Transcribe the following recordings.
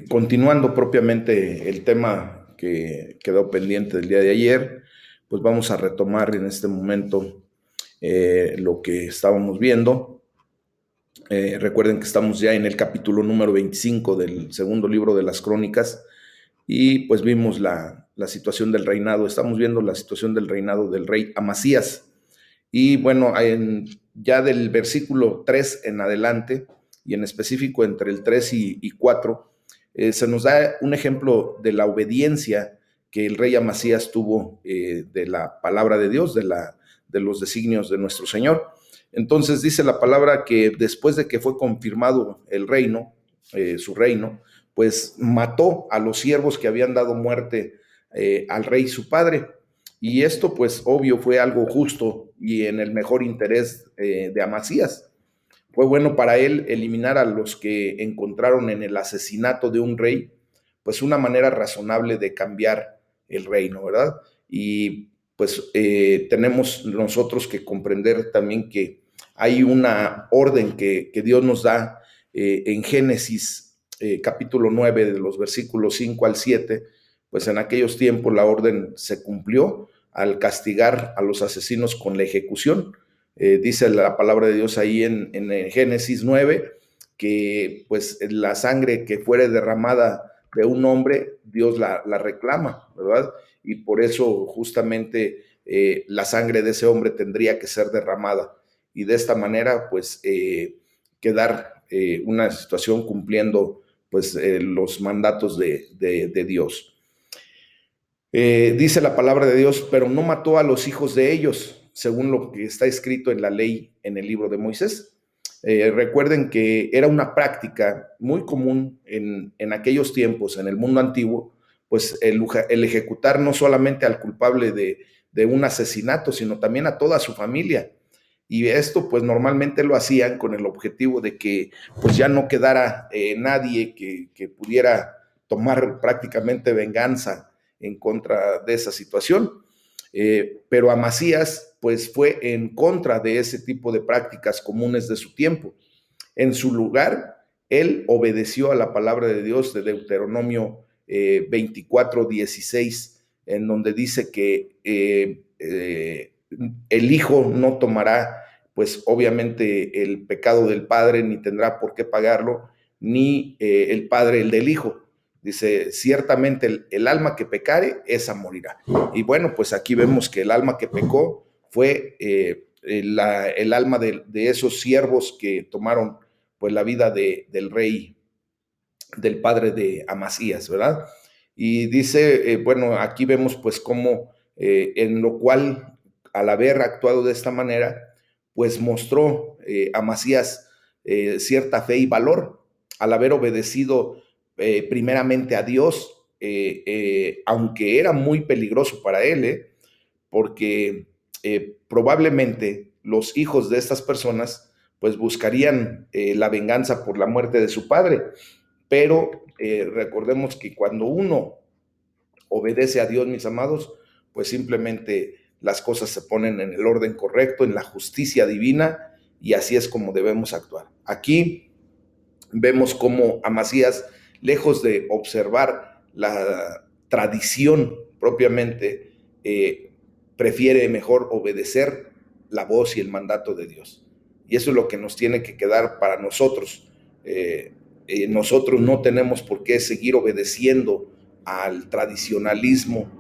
Continuando propiamente el tema que quedó pendiente del día de ayer, pues vamos a retomar en este momento lo que estábamos viendo. Recuerden que estamos ya en el capítulo número 25 del segundo libro de las Crónicas y pues vimos la situación del reinado, estamos viendo la situación del reinado del rey Amasías. Y bueno, ya del versículo 3 en adelante, y en específico entre el 3 y 4, se nos da un ejemplo de la obediencia que el rey Amasías tuvo de la palabra de Dios, de los designios de nuestro Señor. Entonces dice la palabra que después de que fue confirmado el reino, su reino, pues mató a los siervos que habían dado muerte al rey su padre. Y esto, pues, obvio, fue algo justo y en el mejor interés de Amasías. Fue bueno para él eliminar a los que encontraron en el asesinato de un rey, pues una manera razonable de cambiar el reino, ¿verdad? Y pues tenemos nosotros que comprender también que hay una orden que Dios nos da en Génesis capítulo 9 de los versículos 5 al 7, pues en aquellos tiempos la orden se cumplió al castigar a los asesinos con la ejecución. Dice la palabra de Dios ahí en Génesis 9 que pues la sangre que fuere derramada de un hombre, Dios la reclama, ¿verdad? Y por eso justamente la sangre de ese hombre tendría que ser derramada. Y de esta manera, pues, quedar una situación cumpliendo pues los mandatos de Dios. Dice la palabra de Dios, pero no mató a los hijos de ellos, según lo que está escrito en la ley en el libro de Moisés. Recuerden que era una práctica muy común en aquellos tiempos, en el mundo antiguo, pues el ejecutar no solamente al culpable de un asesinato, sino también a toda su familia. Y esto pues normalmente lo hacían con el objetivo de que pues ya no quedara nadie que pudiera tomar prácticamente venganza en contra de esa situación. Pero Amasías pues fue en contra de ese tipo de prácticas comunes de su tiempo. En su lugar, él obedeció a la palabra de Dios de Deuteronomio 24:16, en donde dice que el hijo no tomará, pues obviamente, el pecado del padre, ni tendrá por qué pagarlo, ni el padre el del hijo. Dice, ciertamente el alma que pecare, esa morirá. Y bueno, pues aquí vemos que el alma que pecó fue el alma de esos siervos que tomaron pues la vida del rey, del padre de Amasías, ¿verdad? Y dice, bueno, aquí vemos pues cómo en lo cual, al haber actuado de esta manera, pues mostró Amasías cierta fe y valor, al haber obedecido primeramente a Dios, aunque era muy peligroso para él, porque probablemente los hijos de estas personas pues buscarían la venganza por la muerte de su padre, pero recordemos que cuando uno obedece a Dios, mis amados, pues simplemente las cosas se ponen en el orden correcto, en la justicia divina, y así es como debemos actuar. Aquí vemos cómo Amasías, lejos de observar la tradición propiamente, prefiere mejor obedecer la voz y el mandato de Dios. Y eso es lo que nos tiene que quedar para nosotros. Nosotros no tenemos por qué seguir obedeciendo al tradicionalismo,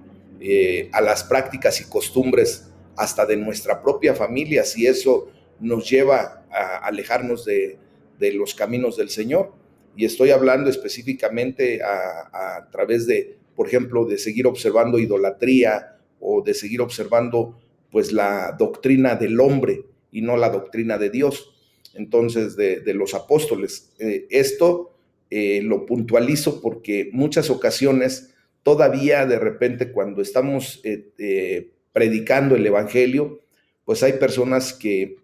a las prácticas y costumbres hasta de nuestra propia familia, si eso nos lleva a alejarnos de los caminos del Señor. Y estoy hablando específicamente a través de, por ejemplo, de seguir observando idolatría o de seguir observando pues la doctrina del hombre y no la doctrina de Dios. Entonces, de los apóstoles. Esto lo puntualizo porque muchas ocasiones, todavía de repente cuando estamos predicando el Evangelio, pues hay personas que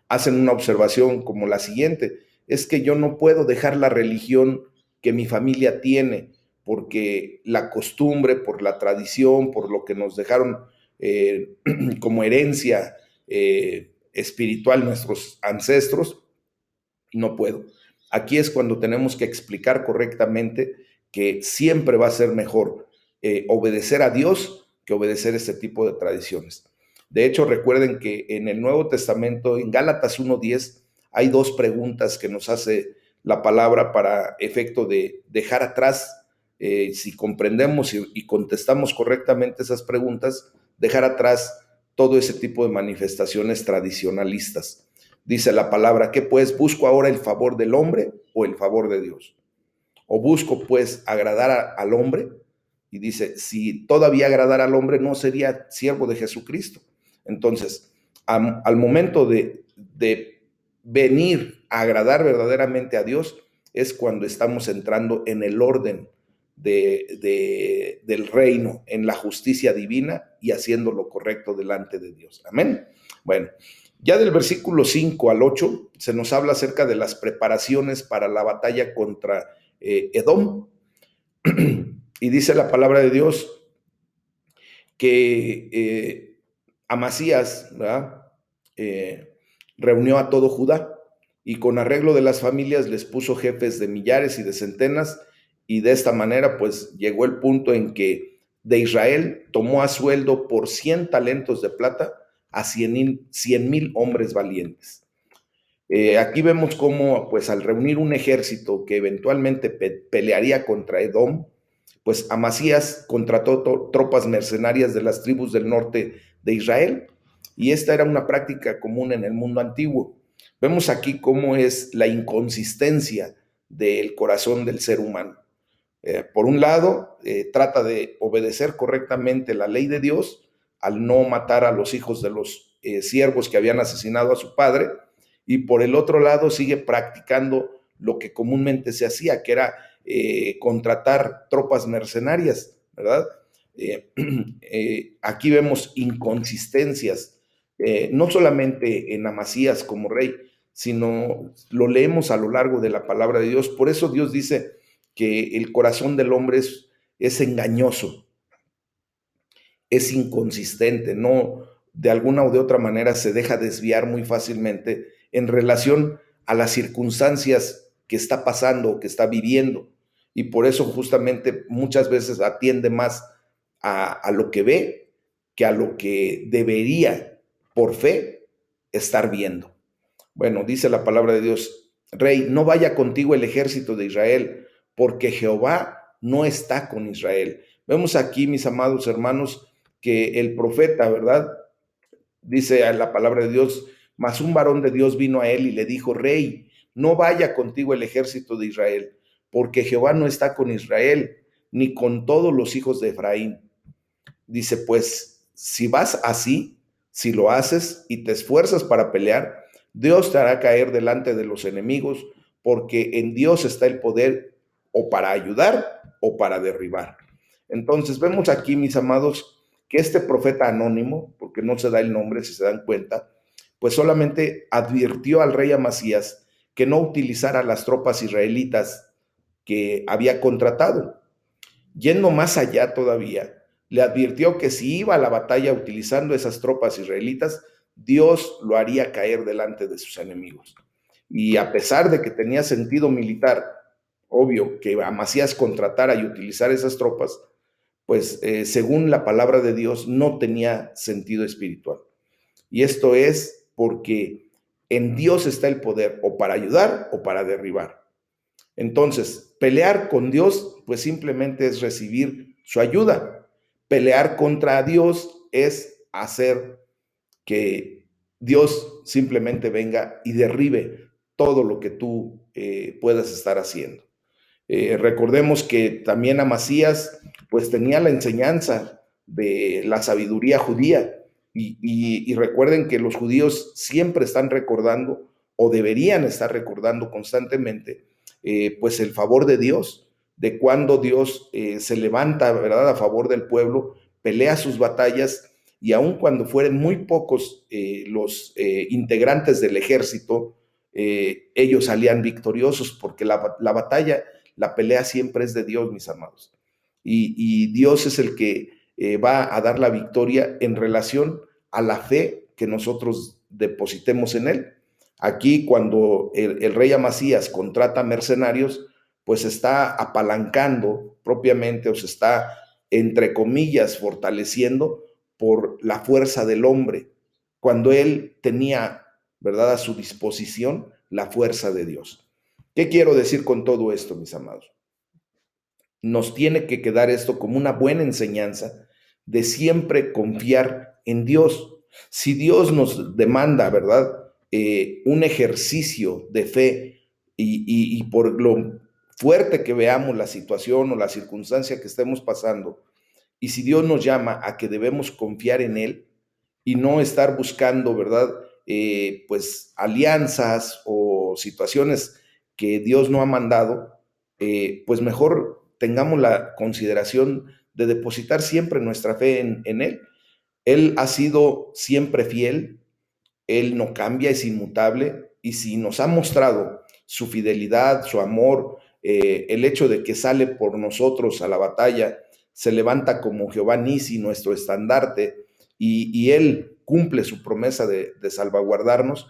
hacen una observación como la siguiente: es que yo no puedo dejar la religión que mi familia tiene, porque la costumbre, por la tradición, por lo que nos dejaron como herencia espiritual nuestros ancestros, no puedo. Aquí es cuando tenemos que explicar correctamente que siempre va a ser mejor obedecer a Dios que obedecer este tipo de tradiciones. De hecho, recuerden que en el Nuevo Testamento, en Gálatas 1:10, hay dos preguntas que nos hace la palabra para efecto de dejar atrás, si comprendemos y contestamos correctamente esas preguntas, dejar atrás todo ese tipo de manifestaciones tradicionalistas. Dice la palabra, ¿qué pues? ¿Busco ahora el favor del hombre o el favor de Dios? ¿O busco pues agradar al hombre? Y dice, si todavía agradar al hombre, no sería siervo de Jesucristo. Entonces, al momento de venir a agradar verdaderamente a Dios, es cuando estamos entrando en el orden del reino, en la justicia divina y haciendo lo correcto delante de Dios. Amén. Bueno, ya del versículo 5 al 8 se nos habla acerca de las preparaciones para la batalla contra Edom. Y dice la palabra de Dios que Amasías, ¿verdad? Reunió a todo Judá y con arreglo de las familias les puso jefes de millares y de centenas, y de esta manera pues llegó el punto en que de Israel tomó a sueldo por 100 talentos de plata a 100,000 hombres valientes. Aquí vemos cómo, pues al reunir un ejército que eventualmente pelearía contra Edom, pues Amasías contrató tropas mercenarias de las tribus del norte de Israel, y esta era una práctica común en el mundo antiguo. Vemos aquí cómo es la inconsistencia del corazón del ser humano. Por un lado, trata de obedecer correctamente la ley de Dios al no matar a los hijos de los siervos que habían asesinado a su padre, y por el otro lado sigue practicando lo que comúnmente se hacía, que era contratar tropas mercenarias, ¿verdad? Aquí vemos inconsistencias, no solamente en Amasías como rey, sino lo leemos a lo largo de la palabra de Dios. Por eso Dios dice que el corazón del hombre es engañoso, es inconsistente, no de alguna o de otra manera se deja desviar muy fácilmente en relación a las circunstancias que está pasando o que está viviendo. Y por eso justamente muchas veces atiende más a lo que ve que a lo que debería por fe estar viendo. Bueno, dice la palabra de Dios, Rey, no vaya contigo el ejército de Israel, porque Jehová no está con Israel. Vemos aquí, mis amados hermanos, que el profeta, ¿verdad? Dice la palabra de Dios, mas un varón de Dios vino a él y le dijo, Rey, no vaya contigo el ejército de Israel, porque Jehová no está con Israel, ni con todos los hijos de Efraín. Dice, pues, si vas así, si lo haces y te esfuerzas para pelear, Dios te hará caer delante de los enemigos, porque en Dios está el poder o para ayudar o para derribar. Entonces vemos aquí, mis amados, que este profeta anónimo, porque no se da el nombre, si se dan cuenta, pues solamente advirtió al rey Amasías que no utilizara las tropas israelitas que había contratado. Yendo más allá todavía, le advirtió que si iba a la batalla utilizando esas tropas israelitas, Dios lo haría caer delante de sus enemigos. Y a pesar de que tenía sentido militar, obvio, que Amasías contratara y utilizar esas tropas, pues según la palabra de Dios no tenía sentido espiritual. Y esto es porque en Dios está el poder o para ayudar o para derribar. Entonces, pelear con Dios, pues simplemente es recibir su ayuda. Pelear contra Dios es hacer que Dios simplemente venga y derribe todo lo que tú puedas estar haciendo. Recordemos que también Amasías pues tenía la enseñanza de la sabiduría judía, y recuerden que los judíos siempre están recordando o deberían estar recordando constantemente pues el favor de Dios, de cuando Dios se levanta, ¿verdad?, a favor del pueblo, pelea sus batallas, y aun cuando fueren muy pocos los integrantes del ejército, ellos salían victoriosos, porque la batalla, la pelea siempre es de Dios, mis amados. Y Dios es el que va a dar la victoria en relación a la fe que nosotros depositemos en Él. Aquí cuando el rey Amasías contrata mercenarios, pues está apalancando propiamente o se está, entre comillas, fortaleciendo por la fuerza del hombre, cuando él tenía, ¿verdad?, a su disposición la fuerza de Dios. ¿Qué quiero decir con todo esto, mis amados? Nos tiene que quedar esto como una buena enseñanza de siempre confiar en Dios. Si Dios nos demanda, ¿verdad?, un ejercicio de fe y por lo fuerte que veamos la situación o la circunstancia que estemos pasando, y si Dios nos llama a que debemos confiar en Él y no estar buscando, ¿verdad?, pues alianzas o situaciones que Dios no ha mandado, pues mejor tengamos la consideración de depositar siempre nuestra fe en Él. Él ha sido siempre fiel, Él no cambia, es inmutable, y si nos ha mostrado su fidelidad, su amor, el hecho de que sale por nosotros a la batalla, se levanta como Jehová Nisi, nuestro estandarte, y Él cumple su promesa de salvaguardarnos,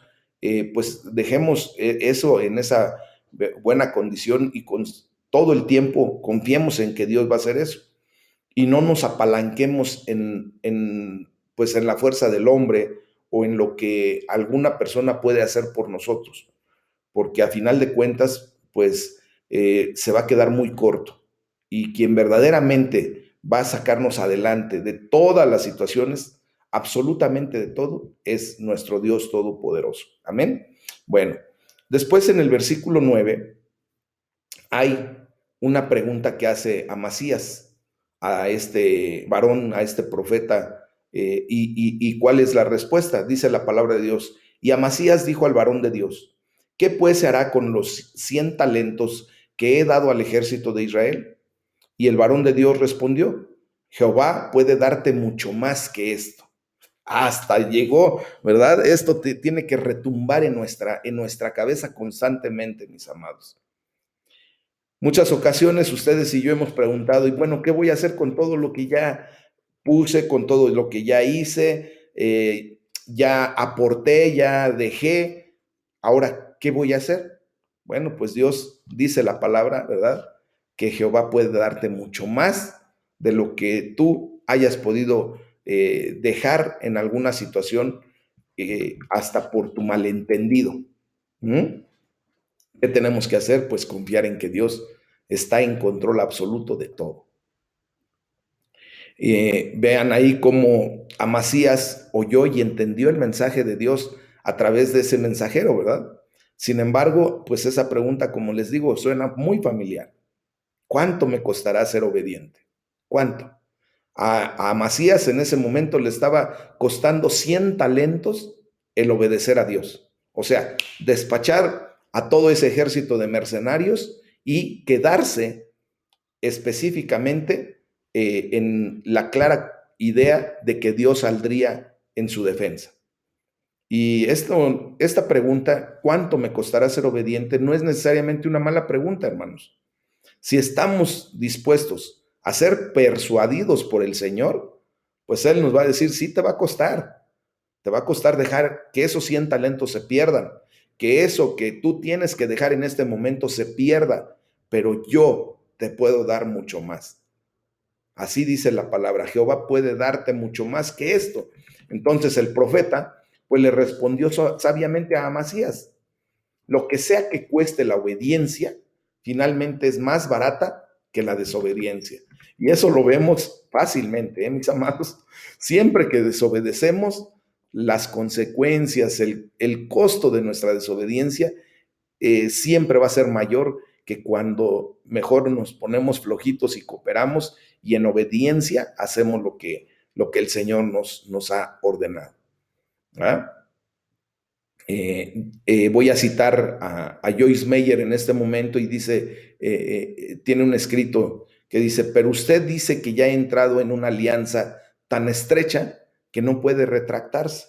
pues dejemos eso en esa buena condición y con todo el tiempo confiemos en que Dios va a hacer eso y no nos apalanquemos pues en la fuerza del hombre o en lo que alguna persona puede hacer por nosotros, porque a final de cuentas, pues se va a quedar muy corto. Y quien verdaderamente va a sacarnos adelante de todas las situaciones, absolutamente de todo, es nuestro Dios Todopoderoso. Amén. Bueno, después en el versículo 9 hay una pregunta que hace Amasías a este varón, a este profeta, y ¿cuál es la respuesta? Dice la palabra de Dios. Y Amasías dijo al varón de Dios, ¿qué pues se hará con los 100 talentos que he dado al ejército de Israel? Y el varón de Dios respondió, Jehová puede darte mucho más que esto. Hasta llegó, ¿verdad? Esto tiene que retumbar en nuestra cabeza constantemente, mis amados. Muchas ocasiones ustedes y yo hemos preguntado, y bueno, ¿qué voy a hacer con todo lo que ya puse, con todo lo que ya hice? Ya aporté, ya dejé, ahora, ¿qué voy a hacer? Bueno, pues Dios dice la palabra, ¿verdad? Que Jehová puede darte mucho más de lo que tú hayas podido dejar en alguna situación, hasta por tu malentendido. ¿Mm? ¿Qué tenemos que hacer? Pues confiar en que Dios está en control absoluto de todo. Vean ahí cómo Amasías oyó y entendió el mensaje de Dios a través de ese mensajero, ¿verdad? Sin embargo, pues esa pregunta, como les digo, suena muy familiar. ¿Cuánto me costará ser obediente? ¿Cuánto? A Amasías en ese momento le estaba costando 100 talentos el obedecer a Dios. O sea, despachar a todo ese ejército de mercenarios y quedarse específicamente en la clara idea de que Dios saldría en su defensa. Y esta pregunta, ¿cuánto me costará ser obediente? No es necesariamente una mala pregunta, hermanos. Si estamos dispuestos a ser persuadidos por el Señor, pues Él nos va a decir, sí, te va a costar dejar que esos 100 talentos se pierdan, que eso que tú tienes que dejar en este momento se pierda, pero yo te puedo dar mucho más. Así dice la palabra, Jehová puede darte mucho más que esto. Entonces el profeta, pues le respondió sabiamente a Amasías, lo que sea que cueste la obediencia, finalmente es más barata que la desobediencia. Y eso lo vemos fácilmente, mis amados. Siempre que desobedecemos, las consecuencias, el costo de nuestra desobediencia siempre va a ser mayor que cuando mejor nos ponemos flojitos y cooperamos y en obediencia hacemos lo que el Señor nos ha ordenado. ¿Ah? Voy a citar a Joyce Meyer en este momento y dice, tiene un escrito que dice, pero usted dice que ya ha entrado en una alianza tan estrecha que no puede retractarse.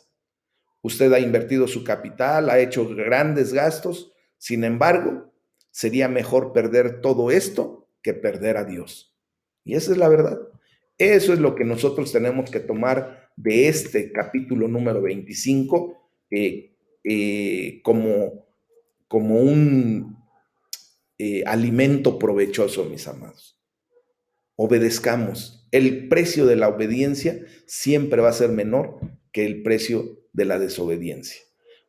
Usted ha invertido su capital, ha hecho grandes gastos, sin embargo, sería mejor perder todo esto que perder a Dios. Y esa es la verdad. Eso es lo que nosotros tenemos que tomar de este capítulo número 25, como un alimento provechoso, mis amados. Obedezcamos. El precio de la obediencia siempre va a ser menor que el precio de la desobediencia.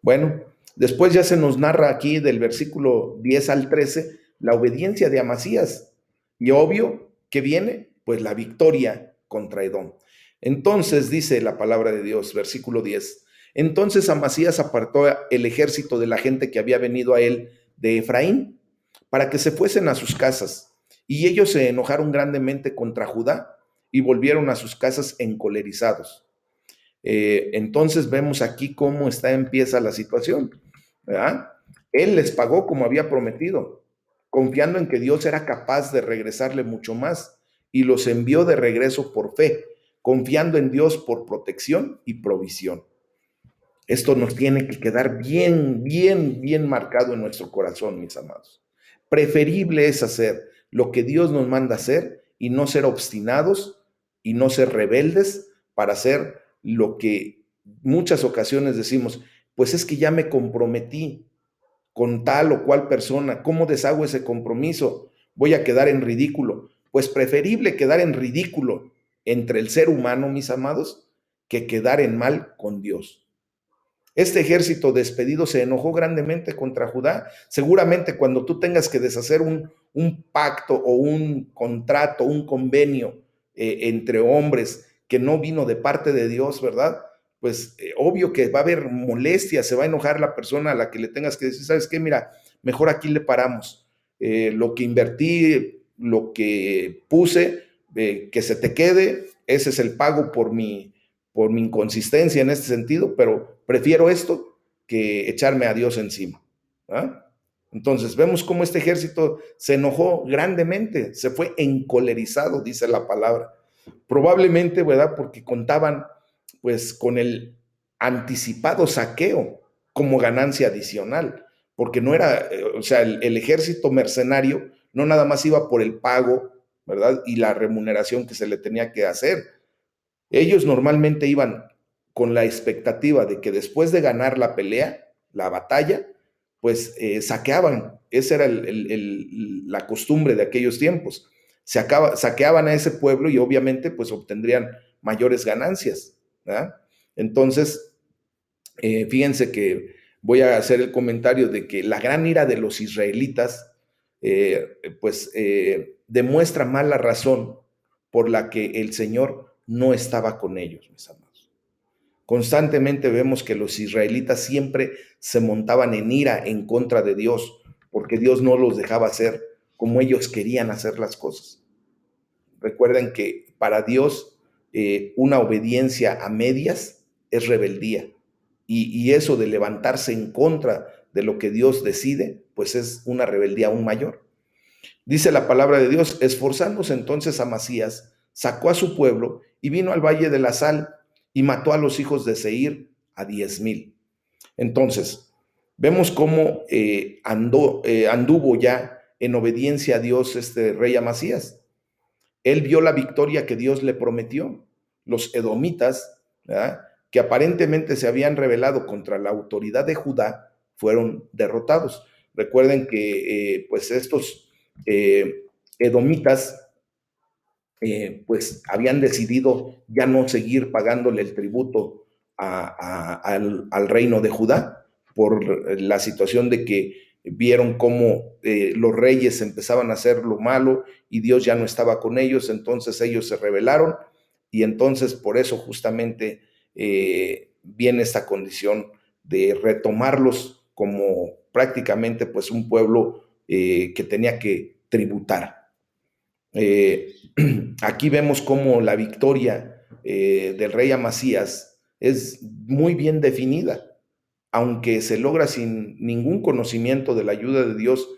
Bueno, después ya se nos narra aquí del versículo 10 al 13 la obediencia de Amasías. Y obvio que viene, pues la victoria contra Edom. Entonces dice la palabra de Dios, versículo 10. Entonces Amasías apartó el ejército de la gente que había venido a él de Efraín para que se fuesen a sus casas. Y ellos se enojaron grandemente contra Judá y volvieron a sus casas encolerizados. Entonces vemos aquí cómo empieza la situación, ¿verdad? Él les pagó como había prometido, confiando en que Dios era capaz de regresarle mucho más, y los envió de regreso por fe, confiando en Dios por protección y provisión. Esto nos tiene que quedar bien, bien, bien marcado en nuestro corazón, mis amados. Preferible es hacer lo que Dios nos manda hacer y no ser obstinados y no ser rebeldes para hacer lo que muchas ocasiones decimos, pues es que ya me comprometí con tal o cual persona, ¿cómo deshago ese compromiso? Voy a quedar en ridículo. Pues preferible quedar en ridículo entre el ser humano, mis amados, que quedar en mal con Dios. Este ejército despedido se enojó grandemente contra Judá. Seguramente cuando tú tengas que deshacer un pacto o un contrato, un convenio entre hombres que no vino de parte de Dios, ¿verdad? Pues obvio que va a haber molestia, se va a enojar la persona a la que le tengas que decir, ¿sabes qué? Mira, mejor aquí le paramos. Lo que invertí, lo que puse, que se te quede, ese es el pago por mi inconsistencia en este sentido, pero prefiero esto que echarme a Dios encima. ¿Ah? Entonces vemos cómo este ejército se enojó grandemente, se fue encolerizado, dice la palabra. Probablemente, ¿verdad? Porque contaban pues con el anticipado saqueo como ganancia adicional, porque no era, o sea, el ejército mercenario no nada más iba por el pago, ¿verdad? Y la remuneración que se le tenía que hacer. Ellos normalmente iban con la expectativa de que después de ganar la pelea, la batalla, pues saqueaban. Esa era la costumbre de aquellos tiempos. Saqueaban a ese pueblo y obviamente pues obtendrían mayores ganancias, ¿verdad? Entonces, fíjense que voy a hacer el comentario de que la gran ira de los israelitas demuestra mal la razón por la que el Señor no estaba con ellos, mis amados. Constantemente vemos que los israelitas siempre se montaban en ira en contra de Dios, porque Dios no los dejaba hacer como ellos querían hacer las cosas. Recuerden que para Dios una obediencia a medias es rebeldía. Y eso de levantarse en contra de lo que Dios decide, pues es una rebeldía aún mayor. Dice la palabra de Dios, esforzándose entonces Amasías, sacó a su pueblo y vino al valle de la Sal y mató a los hijos de Seir a 10,000. Entonces, vemos cómo anduvo ya en obediencia a Dios este rey Amasías. Él vio la victoria que Dios le prometió. Los edomitas, ¿verdad?, que aparentemente se habían rebelado contra la autoridad de Judá, fueron derrotados. Recuerden que pues estos edomitas pues habían decidido ya no seguir pagándole el tributo al reino de Judá por la situación de que vieron cómo los reyes empezaban a hacer lo malo y Dios ya no estaba con ellos, entonces ellos se rebelaron y entonces por eso justamente viene esta condición de retomarlos como prácticamente pues un pueblo que tenía que tributar. Aquí vemos cómo la victoria del rey Amasías es muy bien definida, aunque se logra sin ningún conocimiento de la ayuda de Dios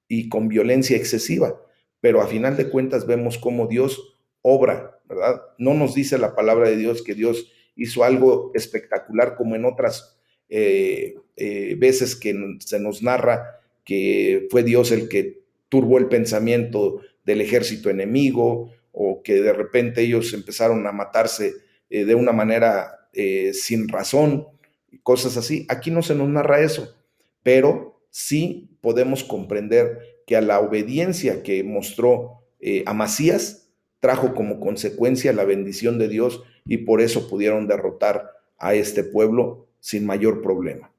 y con violencia excesiva, pero a final de cuentas vemos cómo Dios obra, ¿verdad? No nos dice la palabra de Dios que Dios hizo algo espectacular como en otras veces que se nos narra que fue Dios el que turbó el pensamiento del ejército enemigo o que de repente ellos empezaron a matarse de una manera sin razón. y cosas así. Aquí no se nos narra eso, pero sí podemos comprender que a la obediencia que mostró Amasías trajo como consecuencia la bendición de Dios y por eso pudieron derrotar a este pueblo sin mayor problema.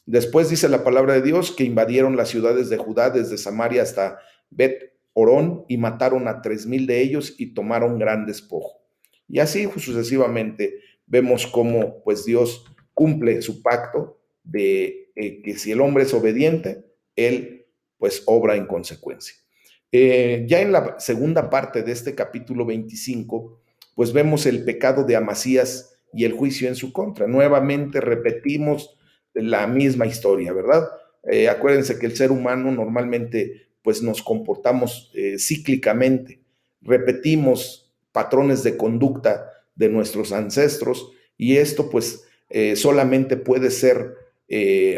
Después dice la palabra de Dios que invadieron las ciudades de Judá desde Samaria hasta Bet Orón y mataron a 3,000 de ellos y tomaron gran despojo. Y así sucesivamente vemos cómo pues Dios cumple su pacto de que si el hombre es obediente, él pues obra en consecuencia. Ya en la segunda parte de este capítulo 25, pues vemos el pecado de Amasías y el juicio en su contra. Nuevamente repetimos la misma historia, ¿verdad? Acuérdense que el ser humano normalmente pues nos comportamos cíclicamente, repetimos patrones de conducta de nuestros ancestros y esto pues solamente puede ser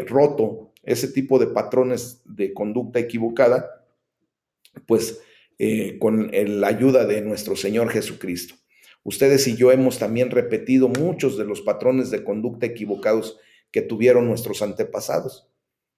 roto, ese tipo de patrones de conducta equivocada, pues con la ayuda de nuestro Señor Jesucristo. Ustedes y yo hemos también repetido muchos de los patrones de conducta equivocados que tuvieron nuestros antepasados,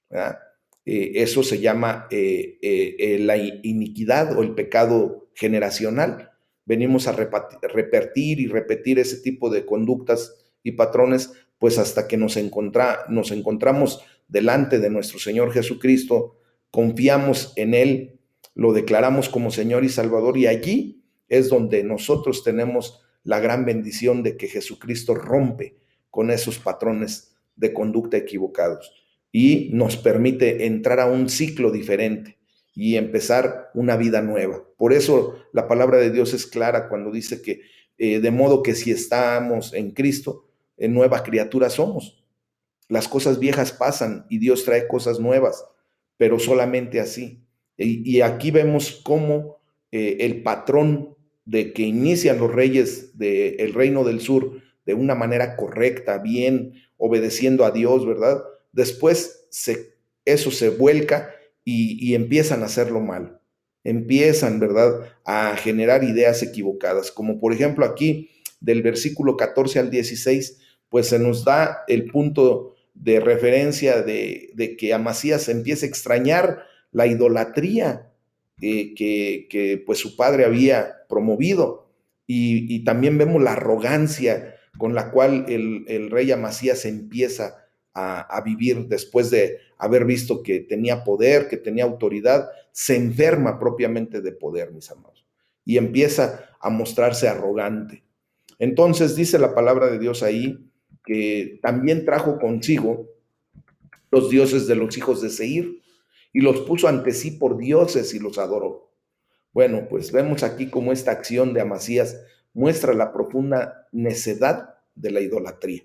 ¿verdad? Eso se llama la iniquidad o el pecado generacional. Venimos a repetir y repetir ese tipo de conductas y patrones, pues hasta que nos encontramos delante de nuestro Señor Jesucristo, confiamos en Él, lo declaramos como Señor y Salvador, y allí es donde nosotros tenemos la gran bendición de que Jesucristo rompe con esos patrones de conducta equivocados y nos permite entrar a un ciclo diferente y empezar una vida nueva. Por eso la palabra de Dios es clara cuando dice que de modo que si estamos en Cristo, en nueva criatura somos. Las cosas viejas pasan y Dios trae cosas nuevas, pero solamente así. Y aquí vemos cómo el patrón de que inician los reyes del reino del sur de una manera correcta, bien, obedeciendo a Dios, ¿verdad? Después eso se vuelca y empiezan a hacerlo mal. Empiezan, ¿verdad?, a generar ideas equivocadas. Como por ejemplo aquí, del versículo 14 al 16, pues se nos da el punto de referencia de que Amasías empieza a extrañar la idolatría que pues su padre había promovido. Y también vemos la arrogancia con la cual el rey Amasías empieza a vivir después de haber visto que tenía poder, que tenía autoridad, se enferma propiamente de poder, mis amados, y empieza a mostrarse arrogante. Entonces dice la palabra de Dios ahí que también trajo consigo los dioses de los hijos de Seir y los puso ante sí por dioses y los adoró. Bueno, pues vemos aquí cómo esta acción de Amasías muestra la profunda necedad de la idolatría.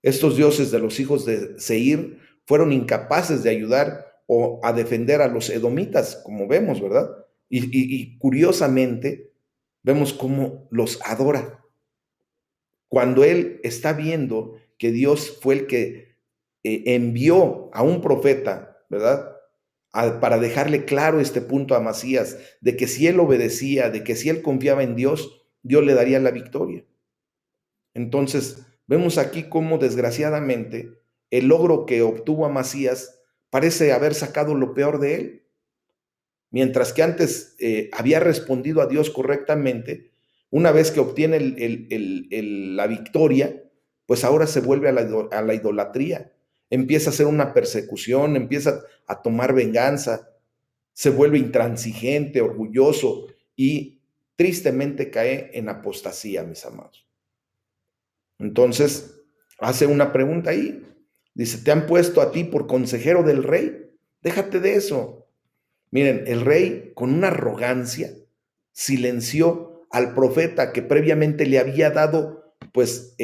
Estos dioses de los hijos de Seir fueron incapaces de ayudar o a defender a los edomitas, como vemos, ¿verdad? Y curiosamente, vemos cómo los adora. Cuando él está viendo que Dios fue el que envió a un profeta, ¿verdad? Para dejarle claro este punto a Amasías, de que si él obedecía, de que si él confiaba en Dios, Dios le daría la victoria. Entonces, vemos aquí cómo desgraciadamente el logro que obtuvo Amasías parece haber sacado lo peor de él. Mientras que antes había respondido a Dios correctamente, una vez que obtiene la victoria, pues ahora se vuelve a la idolatría. Empieza a hacer una persecución, empieza a tomar venganza, se vuelve intransigente, orgulloso y tristemente cae en apostasía, mis amados. Entonces, hace una pregunta ahí. Dice, ¿te han puesto a ti por consejero del rey? Déjate de eso. Miren, el rey con una arrogancia silenció al profeta que previamente le había dado pues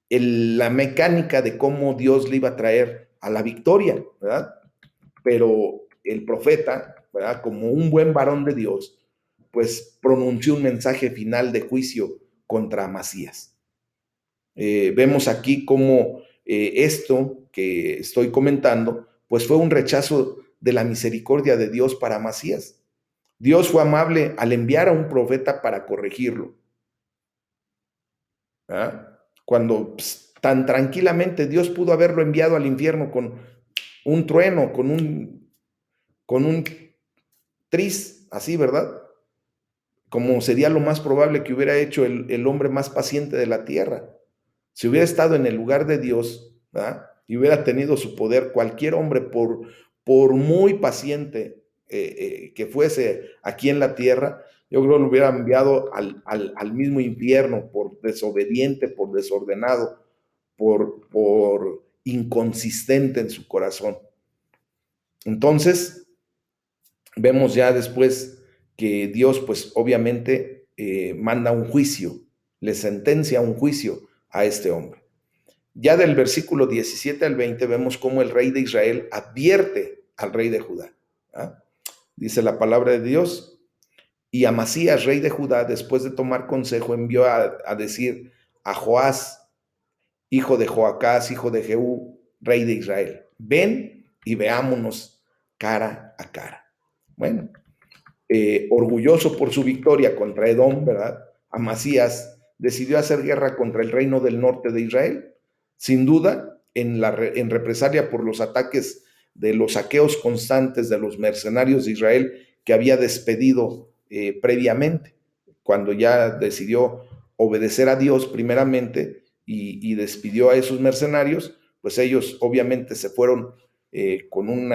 la mecánica de cómo Dios le iba a traer a la victoria, ¿verdad? Pero el profeta, ¿verdad? Como un buen varón de Dios, pues pronunció un mensaje final de juicio contra Amasías. Vemos aquí cómo esto que estoy comentando, pues fue un rechazo de la misericordia de Dios para Amasías. Dios fue amable al enviar a un profeta para corregirlo. ¿Ah? Cuando tan tranquilamente Dios pudo haberlo enviado al infierno con un trueno, con un tris, así, ¿verdad? Como sería lo más probable que hubiera hecho el hombre más paciente de la tierra. Si hubiera estado en el lugar de Dios, ¿verdad? Y hubiera tenido su poder, cualquier hombre, por muy paciente que fuese aquí en la tierra, yo creo que lo hubiera enviado al mismo infierno por desobediente, por desordenado, por inconsistente en su corazón. Entonces, vemos ya después que Dios, pues obviamente, manda un juicio, le sentencia un juicio a este hombre. Ya del versículo 17 al 20 vemos cómo el rey de Israel advierte al rey de Judá. ¿Ah? Dice la palabra de Dios, y Amasías, rey de Judá, después de tomar consejo, envió a decir a Joás, hijo de Joacás, hijo de Jehú, rey de Israel, ven y veámonos cara a cara. Bueno, orgulloso por su victoria contra Edom, ¿verdad? Amasías decidió hacer guerra contra el reino del norte de Israel. Sin duda, en represalia por los ataques de los saqueos constantes de los mercenarios de Israel que había despedido previamente, cuando ya decidió obedecer a Dios primeramente y despidió a esos mercenarios, pues ellos obviamente se fueron con un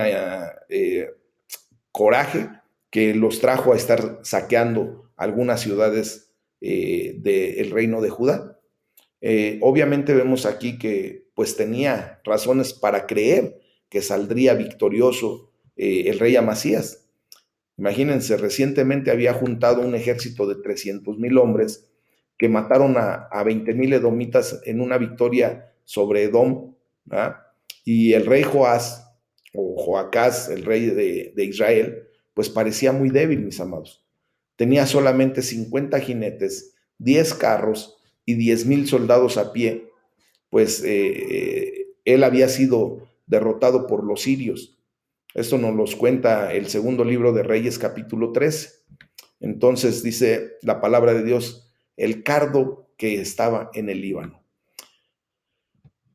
coraje que los trajo a estar saqueando algunas ciudades del reino de Judá. Obviamente vemos aquí que pues tenía razones para creer que saldría victorioso el rey Amasías. Imagínense, recientemente había juntado un ejército de 300,000 hombres que mataron a 20,000 edomitas en una victoria sobre Edom, ¿verdad? Y el rey Joás, o Joacás, el rey de Israel, pues parecía muy débil, mis amados. Tenía solamente 50 jinetes, 10 carros y 10,000 soldados a pie, pues él había sido derrotado por los sirios. Esto nos lo cuenta el segundo libro de Reyes, capítulo 13. Entonces dice la palabra de Dios, el cardo que estaba en el Líbano.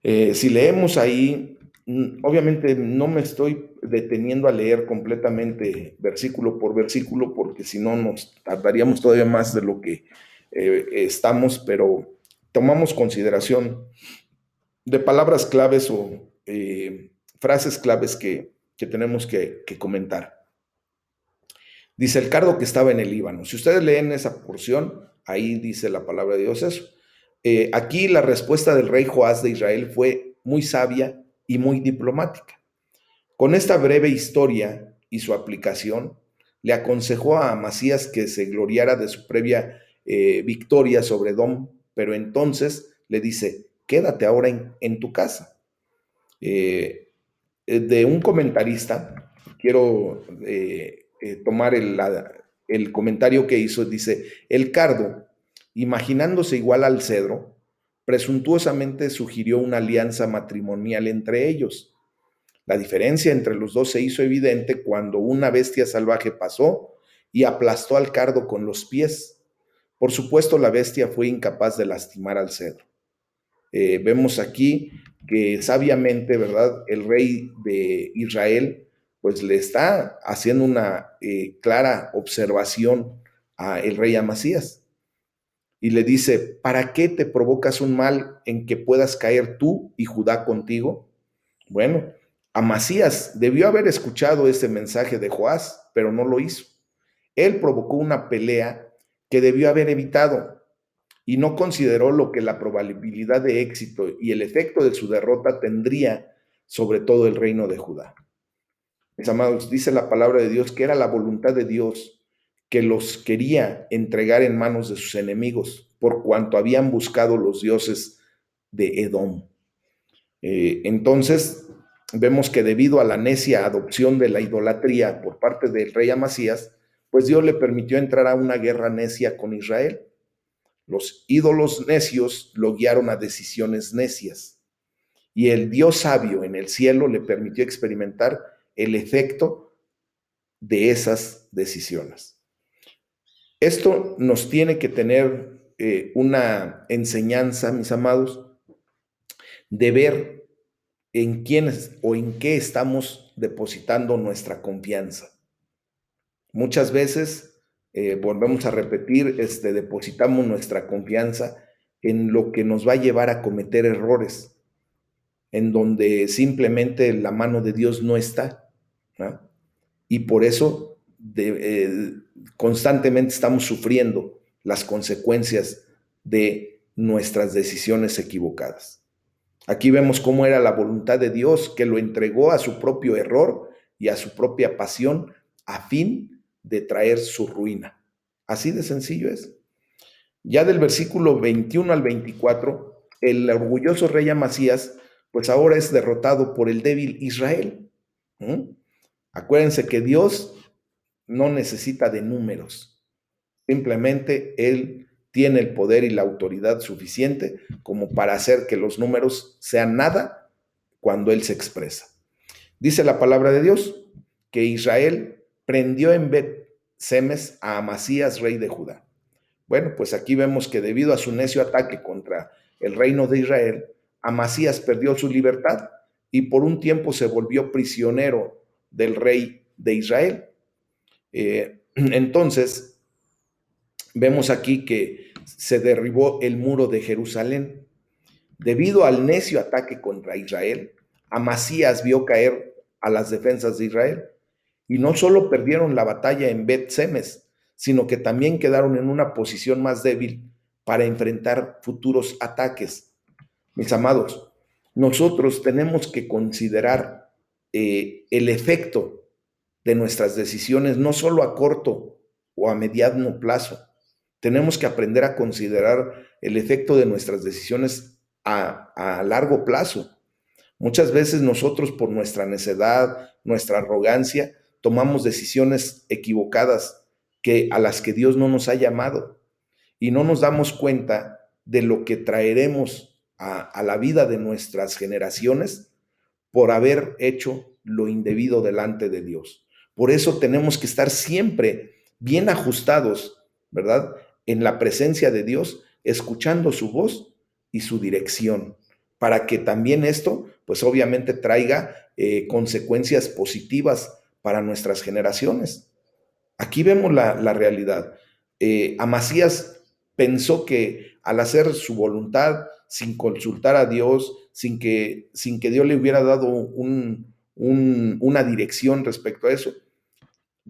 Si leemos ahí, obviamente no me estoy deteniendo a leer completamente versículo por versículo, porque si no nos tardaríamos todavía más de lo que estamos, pero tomamos consideración de palabras claves o frases claves que tenemos que comentar. Dice el cardo que estaba en el Líbano. Si ustedes leen esa porción, ahí dice la palabra de Dios eso. Aquí la respuesta del rey Joás de Israel fue muy sabia y muy diplomática. Con esta breve historia y su aplicación, le aconsejó a Amasías que se gloriara de su previa victoria sobre Edom, pero entonces le dice, quédate ahora en tu casa. De un comentarista, quiero tomar el comentario que hizo, dice, el cardo, imaginándose igual al cedro, presuntuosamente sugirió una alianza matrimonial entre ellos. La diferencia entre los dos se hizo evidente cuando una bestia salvaje pasó y aplastó al cardo con los pies. Por supuesto, la bestia fue incapaz de lastimar al cedro. Vemos aquí que sabiamente, ¿verdad? El rey de Israel, pues le está haciendo una clara observación al rey Amasías y le dice, ¿para qué te provocas un mal en que puedas caer tú y Judá contigo? Bueno, Amasías debió haber escuchado ese mensaje de Joás, pero no lo hizo. Él provocó una pelea que debió haber evitado y no consideró lo que la probabilidad de éxito y el efecto de su derrota tendría sobre todo el reino de Judá. Mis amados, dice la palabra de Dios que era la voluntad de Dios que los quería entregar en manos de sus enemigos, por cuanto habían buscado los dioses de Edom. Entonces, vemos que debido a la necia adopción de la idolatría por parte del rey Amasías, pues Dios le permitió entrar a una guerra necia con Israel. Los ídolos necios lo guiaron a decisiones necias y el Dios sabio en el cielo le permitió experimentar el efecto de esas decisiones. Esto nos tiene que tener una enseñanza, mis amados, de ver en quiénes o en qué estamos depositando nuestra confianza. Muchas veces, volvemos a repetir, depositamos nuestra confianza en lo que nos va a llevar a cometer errores, en donde simplemente la mano de Dios no está, ¿no? Y por eso constantemente estamos sufriendo las consecuencias de nuestras decisiones equivocadas. Aquí vemos cómo era la voluntad de Dios, que lo entregó a su propio error y a su propia pasión a fin de traer su ruina. Así de sencillo es. Ya del versículo 21 al 24, el orgulloso rey Amasías, pues ahora es derrotado por el débil Israel. ¿Mm? Acuérdense que Dios no necesita de números. Simplemente Él tiene el poder y la autoridad suficiente como para hacer que los números sean nada cuando Él se expresa. Dice la palabra de Dios que Israel prendió en Bet-Semes a Amasías, rey de Judá. Bueno, pues aquí vemos que debido a su necio ataque contra el reino de Israel, Amasías perdió su libertad y por un tiempo se volvió prisionero del rey de Israel. Entonces, vemos aquí que se derribó el muro de Jerusalén. Debido al necio ataque contra Israel, Amasías vio caer a las defensas de Israel. Y no solo perdieron la batalla en Bet-Semes, sino que también quedaron en una posición más débil para enfrentar futuros ataques. Mis amados, nosotros tenemos que considerar el efecto de nuestras decisiones, no solo a corto o a mediano plazo. Tenemos que aprender a considerar el efecto de nuestras decisiones a largo plazo. Muchas veces nosotros, por nuestra necedad, nuestra arrogancia, tomamos decisiones equivocadas a las que Dios no nos ha llamado y no nos damos cuenta de lo que traeremos a la vida de nuestras generaciones por haber hecho lo indebido delante de Dios. Por eso tenemos que estar siempre bien ajustados, ¿verdad? En la presencia de Dios, escuchando su voz y su dirección, para que también esto, pues obviamente traiga consecuencias positivas para nuestras generaciones. Aquí vemos la realidad. Amasías pensó que al hacer su voluntad, sin consultar a Dios, sin que Dios le hubiera dado una dirección respecto a eso,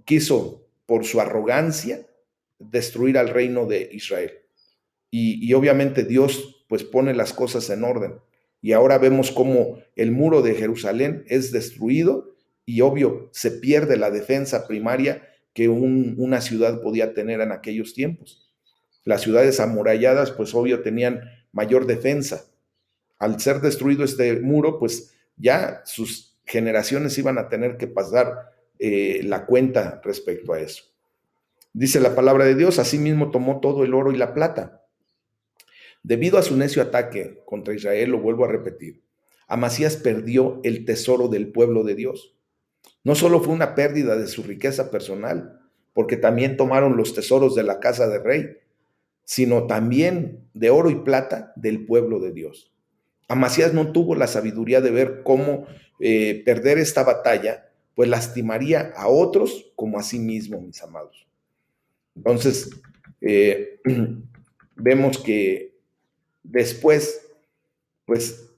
quiso, por su arrogancia, destruir al reino de Israel. Y obviamente Dios pues pone las cosas en orden. Y ahora vemos cómo el muro de Jerusalén es destruido y obvio se pierde la defensa primaria que una ciudad podía tener en aquellos tiempos. Las ciudades amuralladas pues obvio tenían mayor defensa. Al ser destruido este muro pues ya sus generaciones iban a tener que pasar la cuenta respecto a eso. Dice la palabra de Dios, asimismo tomó todo el oro y la plata. Debido a su necio ataque contra Israel, lo vuelvo a repetir, Amasías perdió el tesoro del pueblo de Dios. No solo fue una pérdida de su riqueza personal, porque también tomaron los tesoros de la casa del rey, sino también de oro y plata del pueblo de Dios. Amasías no tuvo la sabiduría de ver cómo perder esta batalla, pues lastimaría a otros como a sí mismo, mis amados. Entonces, vemos que después, pues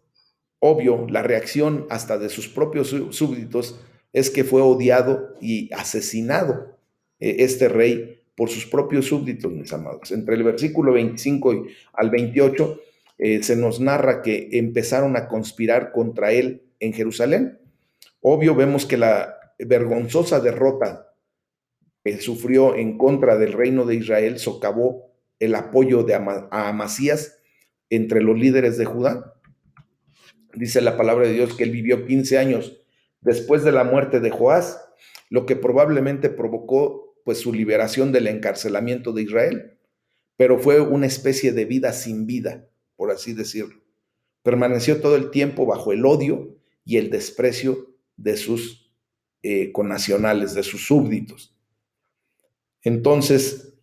obvio, la reacción hasta de sus propios súbditos es que fue odiado y asesinado este rey por sus propios súbditos, mis amados. Entre el versículo 25 al 28 se nos narra que empezaron a conspirar contra él en Jerusalén. Obvio, vemos que la vergonzosa derrota que sufrió en contra del reino de Israel socavó el apoyo a Amasías entre los líderes de Judá. Dice la palabra de Dios que él vivió 15 años después de la muerte de Joás, lo que probablemente provocó pues su liberación del encarcelamiento de Israel, pero fue una especie de vida sin vida, por así decirlo. Permaneció todo el tiempo bajo el odio y el desprecio de sus connacionales, de sus súbditos. Entonces,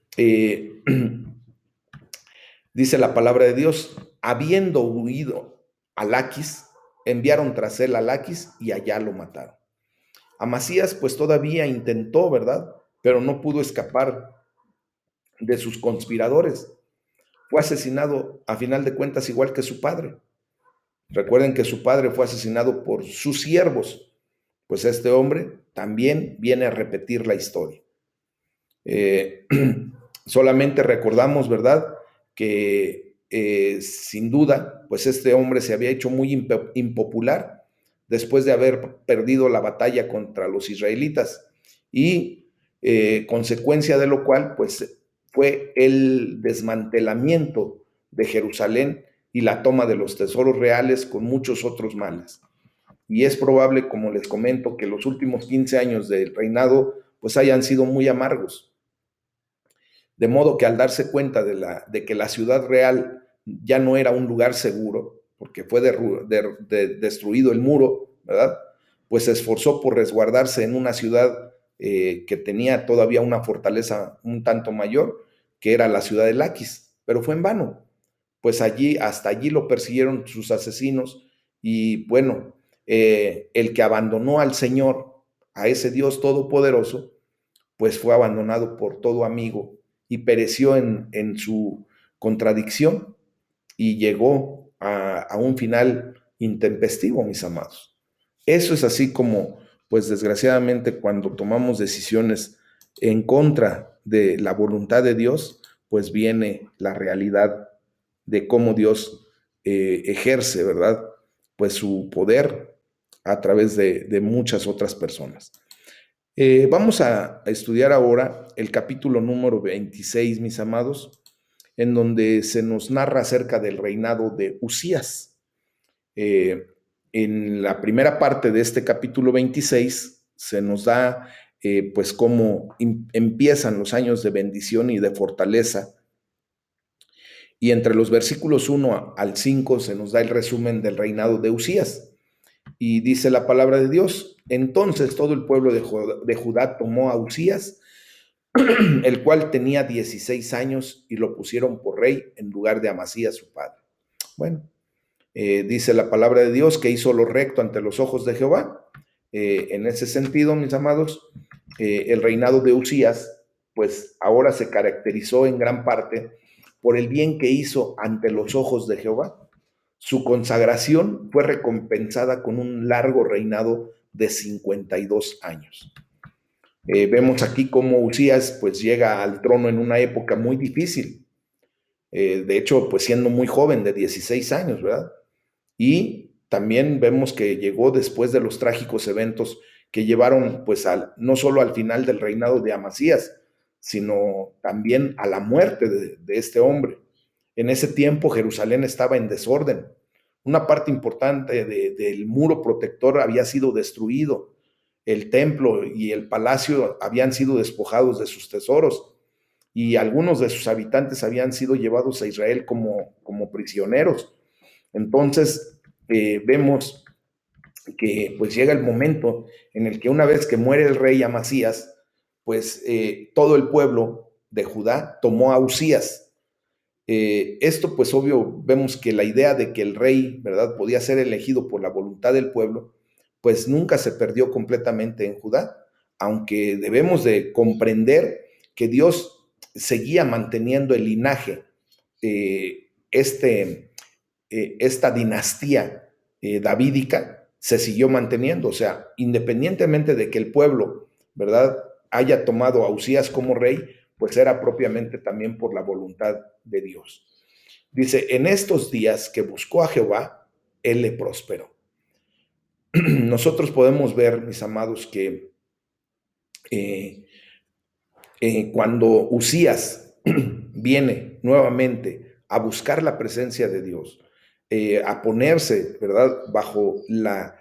dice la palabra de Dios, habiendo huido a Laquis, enviaron tras él a Laquis y allá lo mataron. Amasías pues todavía intentó, ¿verdad? Pero no pudo escapar de sus conspiradores. Fue asesinado a final de cuentas igual que su padre. Recuerden que su padre fue asesinado por sus siervos, pues este hombre también viene a repetir la historia. Eh, Solamente recordamos, ¿verdad?, que sin duda, pues este hombre se había hecho muy impopular después de haber perdido la batalla contra los israelitas y consecuencia de lo cual, pues fue el desmantelamiento de Jerusalén y la toma de los tesoros reales con muchos otros males. Y es probable, como les comento, que los últimos 15 años del reinado pues hayan sido muy amargos. De modo que al darse cuenta de que la ciudad real ya no era un lugar seguro, porque fue destruido el muro, ¿verdad? Pues se esforzó por resguardarse en una ciudad que tenía todavía una fortaleza un tanto mayor, que era la ciudad de Laquis, pero fue en vano. Pues hasta allí lo persiguieron sus asesinos y bueno, el que abandonó al Señor, a ese Dios todopoderoso, pues fue abandonado por todo amigo y pereció en su contradicción y llegó a un final intempestivo, mis amados. Eso es así como, pues desgraciadamente, cuando tomamos decisiones en contra de la voluntad de Dios, pues viene la realidad de cómo Dios ejerce, ¿verdad? Pues su poder a través de muchas otras personas. Vamos a estudiar ahora el capítulo número 26, mis amados, en donde se nos narra acerca del reinado de Usías. En la primera parte de este capítulo 26 se nos da pues cómo empiezan los años de bendición y de fortaleza. Y entre los versículos 1 al 5 se nos da el resumen del reinado de Usías. Y dice la palabra de Dios: entonces todo el pueblo de Judá tomó a Usías, el cual tenía 16 años, y lo pusieron por rey en lugar de Amasías su padre. Bueno, dice la palabra de Dios que hizo lo recto ante los ojos de Jehová. En ese sentido, mis amados, el reinado de Usías, pues ahora se caracterizó en gran parte por el bien que hizo ante los ojos de Jehová. Su consagración fue recompensada con un largo reinado de 52 años. Vemos aquí cómo Usías pues llega al trono en una época muy difícil. De hecho, pues siendo muy joven, de 16 años, ¿verdad? Y también vemos que llegó después de los trágicos eventos que llevaron pues no solo al final del reinado de Amasías, sino también a la muerte de este hombre. En ese tiempo Jerusalén estaba en desorden. Una parte importante del muro protector había sido destruido. El templo y el palacio habían sido despojados de sus tesoros y algunos de sus habitantes habían sido llevados a Israel como prisioneros. Entonces, vemos que pues llega el momento en el que una vez que muere el rey Amasías, pues todo el pueblo de Judá tomó a Usías. Esto pues obvio, vemos que la idea de que el rey, ¿verdad?, podía ser elegido por la voluntad del pueblo, pues nunca se perdió completamente en Judá, aunque debemos de comprender que Dios seguía manteniendo el linaje, esta dinastía davídica se siguió manteniendo, o sea, independientemente de que el pueblo, ¿verdad?, haya tomado a Usías como rey, pues era propiamente también por la voluntad de Dios. Dice, en estos días que buscó a Jehová, él le prosperó. Nosotros podemos ver, mis amados, que cuando Usías viene nuevamente a buscar la presencia de Dios, a ponerse, ¿verdad?, bajo la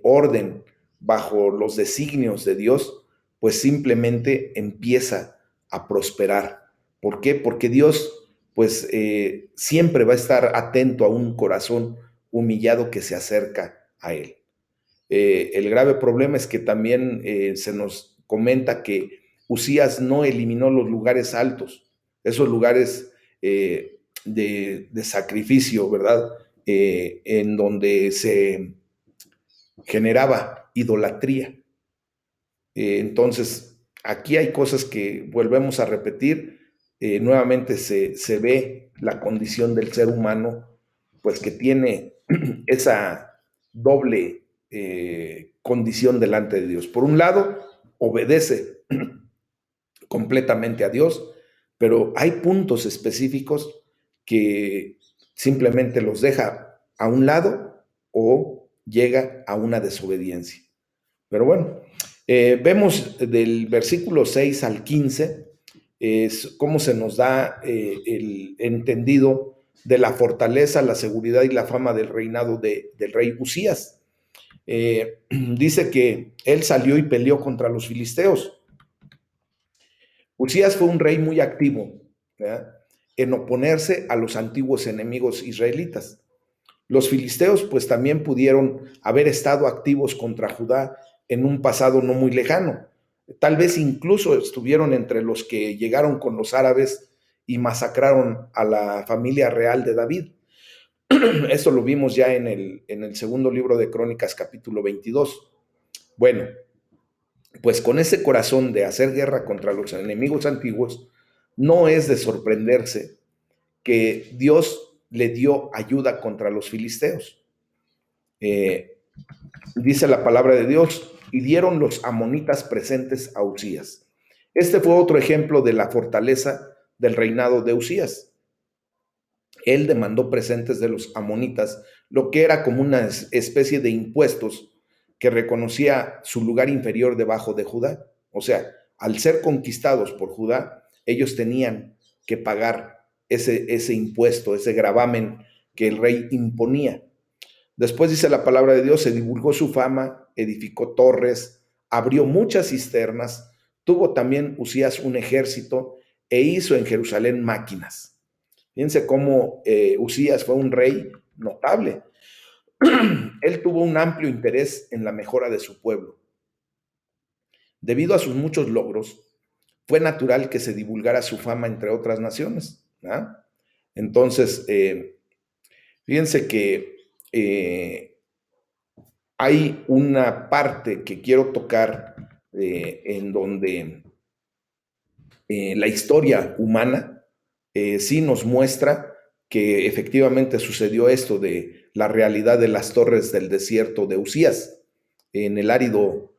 orden, bajo los designios de Dios, pues simplemente empieza a prosperar. ¿Por qué? Porque Dios, pues, siempre va a estar atento a un corazón humillado que se acerca a Él. El grave problema es que también se nos comenta que Usías no eliminó los lugares altos, esos lugares de sacrificio, ¿verdad? en donde se generaba idolatría. Entonces, aquí hay cosas que volvemos a repetir. Nuevamente se ve la condición del ser humano, pues que tiene esa doble condición delante de Dios. Por un lado, obedece completamente a Dios, pero hay puntos específicos que simplemente los deja a un lado o llega a una desobediencia. Pero bueno, vemos del versículo 6 al 15 es cómo se nos da el entendido de la fortaleza, la seguridad y la fama del reinado del rey Usías. Dice que él salió y peleó contra los filisteos. Usías fue un rey muy activo, ¿verdad?, en oponerse a los antiguos enemigos israelitas. Los filisteos pues también pudieron haber estado activos contra Judá en un pasado no muy lejano. Tal vez incluso estuvieron entre los que llegaron con los árabes y masacraron a la familia real de David. Esto lo vimos ya en el segundo libro de Crónicas, capítulo 22. Bueno, pues con ese corazón de hacer guerra contra los enemigos antiguos, no es de sorprenderse que Dios le dio ayuda contra los filisteos. Dice la palabra de Dios, y dieron los amonitas presentes a Usías. Este fue otro ejemplo de la fortaleza del reinado de Usías. Él demandó presentes de los amonitas, lo que era como una especie de impuestos que reconocía su lugar inferior debajo de Judá. O sea, al ser conquistados por Judá, ellos tenían que pagar ese impuesto, ese gravamen que el rey imponía. Después dice la palabra de Dios, se divulgó su fama, edificó torres, abrió muchas cisternas, tuvo también Usías un ejército e hizo en Jerusalén máquinas. Fíjense cómo Usías fue un rey notable. Él tuvo un amplio interés en la mejora de su pueblo. Debido a sus muchos logros, fue natural que se divulgara su fama entre otras naciones, ¿no? Entonces, fíjense que hay una parte que quiero tocar en donde la historia humana sí nos muestra que efectivamente sucedió esto de la realidad de las torres del desierto de Usías en el árido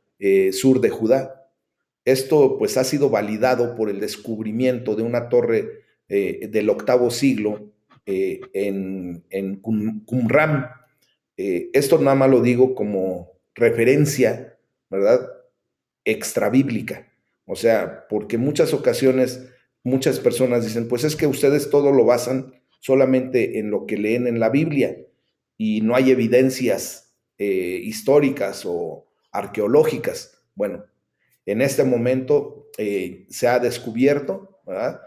sur de Judá. Esto pues ha sido validado por el descubrimiento de una torre del octavo siglo en Qumran. Esto nada más lo digo como referencia, ¿verdad?, extrabíblica. O sea, porque muchas ocasiones muchas personas dicen, pues es que ustedes todo lo basan solamente en lo que leen en la Biblia y no hay evidencias históricas o arqueológicas. Bueno, en este momento se ha descubierto, ¿verdad?,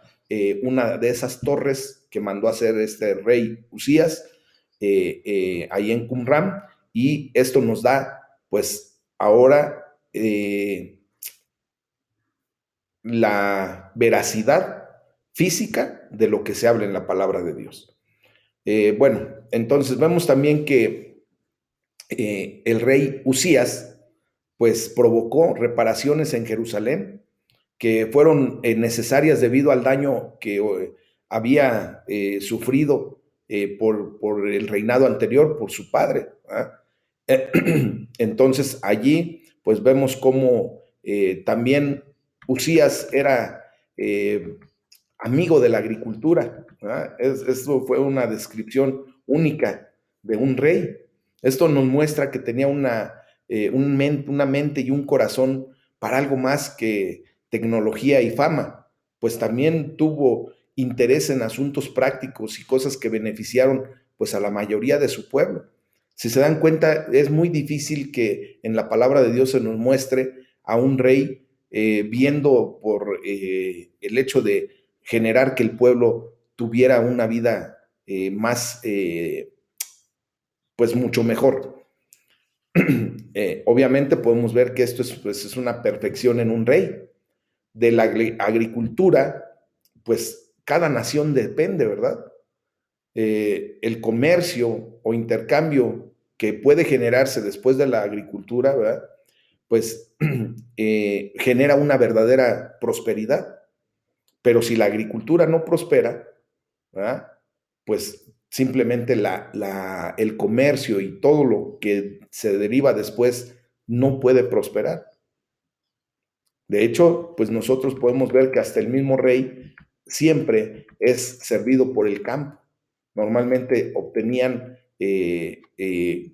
una de esas torres que mandó a hacer este rey Usías ahí en Qumran, y esto nos da pues ahora la veracidad física de lo que se habla en la palabra de Dios. Bueno, entonces vemos también que el rey Usías pues provocó reparaciones en Jerusalén que fueron necesarias debido al daño que había sufrido por el reinado anterior, por su padre, ¿verdad? Entonces allí pues vemos cómo también Usías era amigo de la agricultura, ¿verdad? Esto fue una descripción única de un rey. Esto nos muestra que tenía una mente y un corazón para algo más que tecnología y fama, pues también tuvo interés en asuntos prácticos y cosas que beneficiaron pues a la mayoría de su pueblo. Si se dan cuenta, es muy difícil que en la palabra de Dios se nos muestre a un rey viendo por el hecho de generar que el pueblo tuviera una vida más, pues mucho mejor. Obviamente podemos ver que esto pues, es una perfección en un rey. De la agricultura, pues cada nación depende, ¿verdad? el comercio o intercambio que puede generarse después de la agricultura, ¿verdad? Pues genera una verdadera prosperidad. Pero si la agricultura no prospera, ¿verdad? Pues simplemente el comercio y todo lo que se deriva después no puede prosperar. De hecho, pues nosotros podemos ver que hasta el mismo rey siempre es servido por el campo. Normalmente obtenían de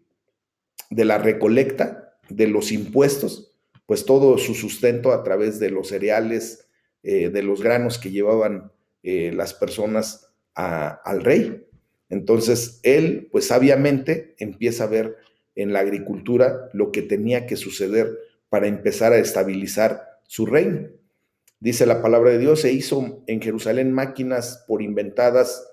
la recolecta, de los impuestos, pues todo su sustento a través de los cereales, de los granos que llevaban las personas al rey. Entonces él, pues sabiamente, empieza a ver en la agricultura lo que tenía que suceder para empezar a estabilizar su reino. Dice la palabra de Dios, se hizo en Jerusalén máquinas por inventadas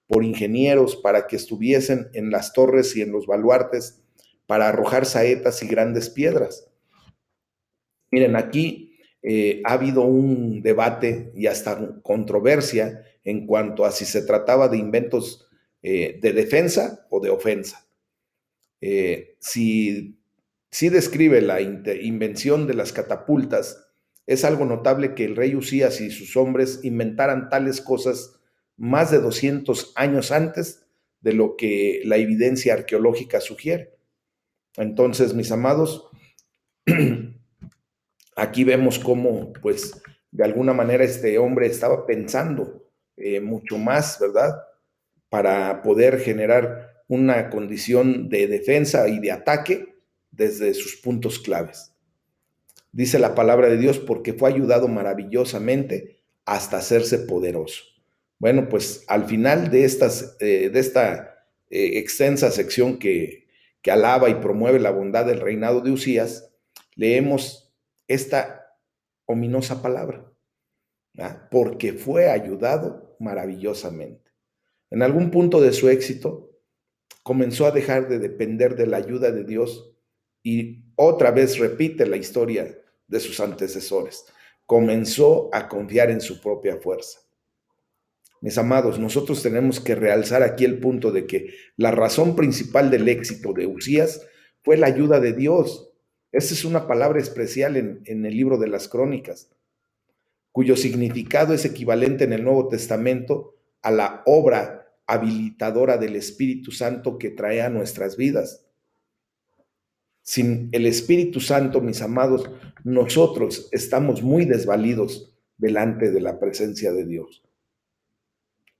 por ingenieros para que estuviesen en las torres y en los baluartes para arrojar saetas y grandes piedras. Miren, aquí ha habido un debate y hasta controversia en cuanto a si se trataba de inventos de defensa o de ofensa. Si describe la invención de las catapultas, es algo notable que el rey Usías y sus hombres inventaran tales cosas más de 200 años antes de lo que la evidencia arqueológica sugiere. Entonces, mis amados, aquí vemos cómo, pues, de alguna manera este hombre estaba pensando mucho más, ¿verdad? Para poder generar una condición de defensa y de ataque desde sus puntos claves. Dice la palabra de Dios, porque fue ayudado maravillosamente hasta hacerse poderoso. Bueno, pues al final de esta extensa sección que alaba y promueve la bondad del reinado de Usías, leemos esta ominosa palabra, ¿verdad? Porque fue ayudado maravillosamente. En algún punto de su éxito, comenzó a dejar de depender de la ayuda de Dios y otra vez repite la historia de sus antecesores. Comenzó a confiar en su propia fuerza. Mis amados, nosotros tenemos que realzar aquí el punto de que la razón principal del éxito de Usías fue la ayuda de Dios. Esa es una palabra especial en el libro de las Crónicas, cuyo significado es equivalente en el Nuevo Testamento a la obra habilitadora del Espíritu Santo que trae a nuestras vidas. Sin el Espíritu Santo, mis amados, nosotros estamos muy desvalidos delante de la presencia de Dios.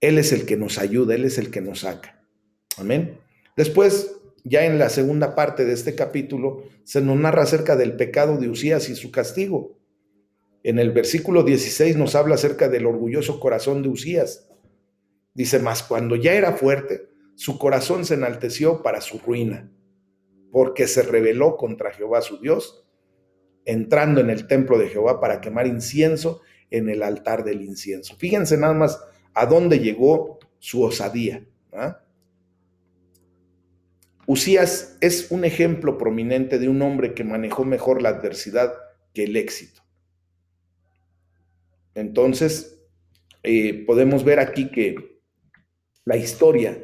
Él es el que nos ayuda, Él es el que nos saca. Amén. Después, ya en la segunda parte de este capítulo, se nos narra acerca del pecado de Usías y su castigo. En el versículo 16 nos habla acerca del orgulloso corazón de Usías. Dice, mas cuando ya era fuerte, su corazón se enalteció para su ruina, porque se rebeló contra Jehová su Dios, entrando en el templo de Jehová para quemar incienso en el altar del incienso. Fíjense nada más a dónde llegó su osadía. ¿Ah? Usías es un ejemplo prominente de un hombre que manejó mejor la adversidad que el éxito. Entonces, podemos ver aquí que la historia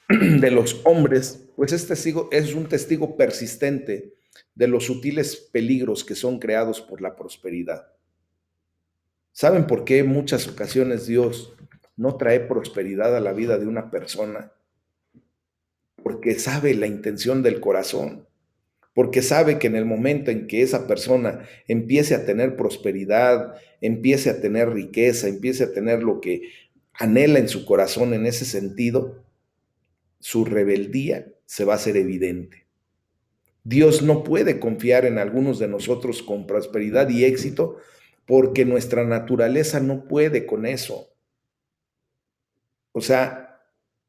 de los hombres, pues es un testigo persistente de los sutiles peligros que son creados por la prosperidad. ¿Saben por qué en muchas ocasiones Dios no trae prosperidad a la vida de una persona? Porque sabe la intención del corazón, porque sabe que en el momento en que esa persona empiece a tener prosperidad, empiece a tener riqueza, empiece a tener lo que anhela en su corazón en ese sentido, su rebeldía se va a hacer evidente. Dios no puede confiar en algunos de nosotros con prosperidad y éxito porque nuestra naturaleza no puede con eso. O sea,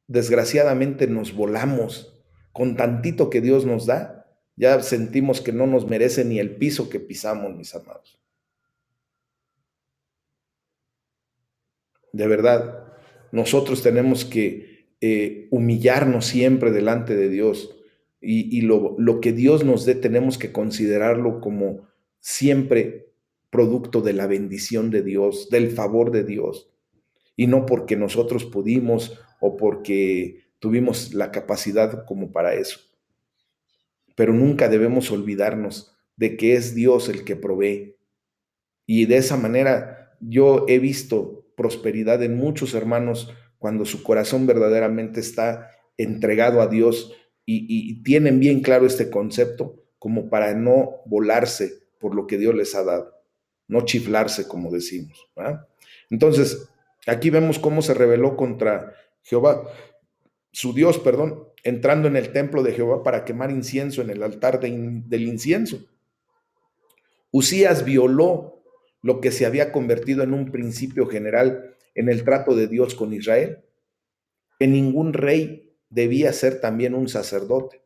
desgraciadamente nos volamos. Con tantito que Dios nos da, ya sentimos que no nos merece ni el piso que pisamos, mis amados. De verdad, nosotros tenemos que humillarnos siempre delante de Dios y lo que Dios nos dé tenemos que considerarlo como siempre producto de la bendición de Dios, del favor de Dios. y no porque nosotros pudimos o porque tuvimos la capacidad como para eso. Pero nunca debemos olvidarnos de que es Dios el que provee. Y de esa manera yo he visto prosperidad en muchos hermanos cuando su corazón verdaderamente está entregado a Dios y tienen bien claro este concepto como para no volarse por lo que Dios les ha dado, no chiflarse como decimos, ¿verdad? Entonces, aquí vemos cómo se rebeló contra Jehová, su Dios, perdón, entrando en el templo de Jehová para quemar incienso en el altar del incienso. Usías violó lo que se había convertido en un principio general en el trato de Dios con Israel, que ningún rey debía ser también un sacerdote